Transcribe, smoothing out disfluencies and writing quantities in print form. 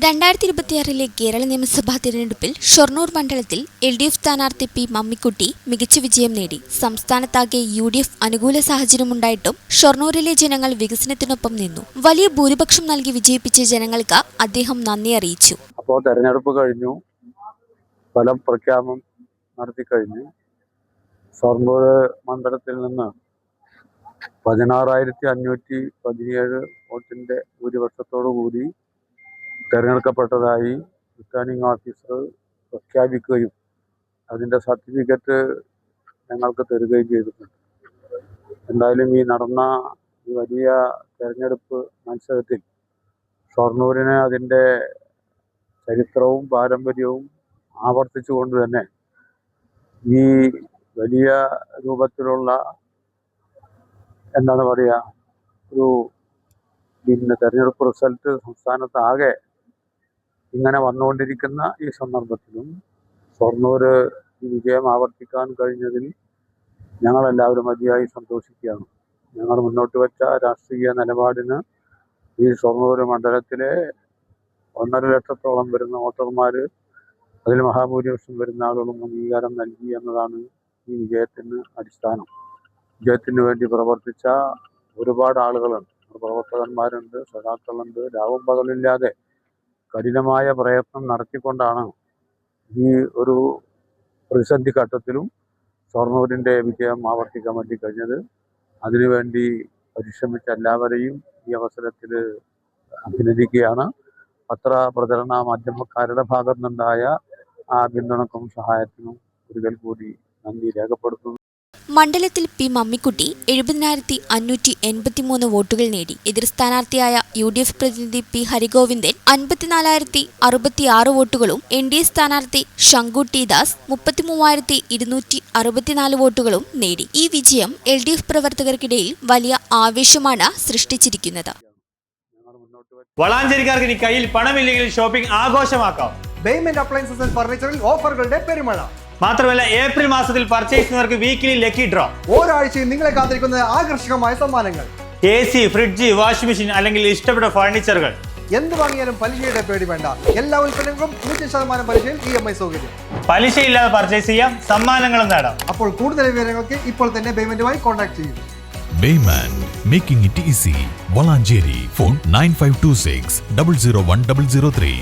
2026 കേരള നിയമസഭാ തിരഞ്ഞെടുപ്പിൽ ഷൊർണൂർ മണ്ഡലത്തിൽ LDF സ്ഥാനാർത്ഥി പി മമ്മിക്കുട്ടി മികച്ച വിജയം നേടി. സംസ്ഥാനത്താകെ UDF അനുകൂല സാഹചര്യമുണ്ടായിട്ടും ഷൊർണൂരിലെ ജനങ്ങൾ വികസനത്തിനൊപ്പം നിന്നു. വലിയ ഭൂരിപക്ഷം നൽകി വിജയിപ്പിച്ച ജനങ്ങൾക്ക് അദ്ദേഹം നന്ദി അറിയിച്ചു. അപ്പോൾ തെരഞ്ഞെടുപ്പ് കഴിഞ്ഞു, ഫലം പ്രഖ്യാപനം നടത്തി കഴിഞ്ഞു. ഷൊർണൂർ മണ്ഡലത്തിൽ നിന്ന് 16,517 വോട്ടിന്റെ ഭൂരിപക്ഷത്തോടു കൂടി തെരഞ്ഞെടുക്കപ്പെട്ടതായി റിട്ടേണിംഗ് ഓഫീസർ പ്രഖ്യാപിക്കുകയും അതിൻ്റെ സർട്ടിഫിക്കറ്റ് ഞങ്ങൾക്ക് തരികയും ചെയ്തിട്ടുണ്ട്. എന്തായാലും ഈ നടന്ന ഈ വലിയ തെരഞ്ഞെടുപ്പ് മത്സരത്തിൽ ഷൊർണൂരിന് അതിൻ്റെ ചരിത്രവും പാരമ്പര്യവും ആവർത്തിച്ചുകൊണ്ട് തന്നെ ഈ വലിയ രൂപത്തിലുള്ള എന്താണ് പറയുക ഒരു തെരഞ്ഞെടുപ്പ് റിസൾട്ട് സംസ്ഥാനത്താകെ ഇങ്ങനെ വന്നുകൊണ്ടിരിക്കുന്ന ഈ സന്ദർഭത്തിലും ഷൊർണൂർ ഈ വിജയം ആവർത്തിക്കാൻ കഴിഞ്ഞതിൽ ഞങ്ങളെല്ലാവരും അതിയായി സന്തോഷിക്കുകയാണ്. ഞങ്ങൾ മുന്നോട്ട് വെച്ച രാഷ്ട്രീയ നിലപാടിന് ഈ ഷൊർണൂർ മണ്ഡലത്തിലെ 1.5 ലക്ഷത്തോളം വരുന്ന വോട്ടർമാർ, അതിൽ മഹാഭൂരിപക്ഷം വരുന്ന ആളുകളും അംഗീകാരം നൽകി എന്നതാണ് ഈ വിജയത്തിന് അടിസ്ഥാനം. വിജയത്തിന് വേണ്ടി പ്രവർത്തിച്ച ഒരുപാട് ആളുകളുണ്ട്, പ്രവർത്തകന്മാരുണ്ട്, സഖാക്കളുണ്ട്. രാവും പകലില്ലാതെ കഠിനമായ പ്രയത്നം നടത്തിക്കൊണ്ടാണ് ഈ ഒരു പ്രതിസന്ധി ഘട്ടത്തിലും ഷൊർണൂരിൻ്റെ വിജയം ആവർത്തിക്കാൻ വേണ്ടി കഴിഞ്ഞത്. അതിനുവേണ്ടി പരിശ്രമിച്ച എല്ലാവരെയും ഈ അവസരത്തിൽ അഭിനന്ദിക്കുകയാണ്. പത്രപ്രചരണ മാധ്യമക്കാരുടെ ഭാഗത്തു നിന്നുണ്ടായ ആ പിന്തുണക്കും സഹായത്തിനും ഒരിക്കൽ കൂടി നന്ദി രേഖപ്പെടുത്തുന്നു. മണ്ഡലത്തിൽ പി മമ്മിക്കുട്ടി 70,583 വോട്ടുകൾ നേടി. എതിർ സ്ഥാനാർത്ഥിയായ UDF പ്രതിനിധി പി ഹരിഗോവിന്ദൻ 54,066 വോട്ടുകളും NDA സ്ഥാനാർത്ഥി ശങ്കു ടി ദാസ് 33,264 വോട്ടുകളും നേടി. ഈ വിജയം LDF പ്രവർത്തകർക്കിടയിൽ വലിയ ആവേശമാണ് സൃഷ്ടിച്ചിരിക്കുന്നത്. വളാഞ്ചേരിക്കാർക്ക് ഇനി കയ്യിൽ പണമില്ലെങ്കിൽ ഷോപ്പിംഗ് ആഘോഷമാക്കാം. ബെയ്മെന്റ് അപ്ലയൻസസ് ആൻഡ് ഫർണിച്ചറിൽ ഓഫറുകളുടെ പെരുമഴ. മാത്രമല്ല ഏപ്രിൽ മാസത്തിൽ പർച്ചേസ് ചെയ്യുന്നവർക്ക് വീക്കിലി ലക്കി ഡ്രോ. ഒരാഴ്ചയും നിങ്ങളെ കാത്തിരിക്കുന്ന ആകർഷകമായ സമ്മാനങ്ങൾ. AC, ഫ്രിഡ്ജ്, വാഷിംഗ് മെഷീൻ അല്ലെങ്കിൽ ഇഷ്ടപ്പെട്ട ഫർണിച്ചറുകൾ. എന്ത് വാങ്ങിയാലും പലിശയുടെ പേടി വേണ്ട. എല്ലാ ഉൽപ്പന്നങ്ങളും 0% പലിശയിൽ EMI സൗകര്യം. പലിശയില്ലാതെ പർച്ചേസ് ചെയ്യാം, സമ്മാനങ്ങളും നേടാം. അപ്പോൾ കൂടുതൽ വിവരങ്ങൾക്ക് ഇപ്പോൾ തന്നെ ബെയ്മെന്റുമായി കോൺടാക്ട് ചെയ്യൂ. Bayment, making it easy. Valanjeri, phone 9526 001 003.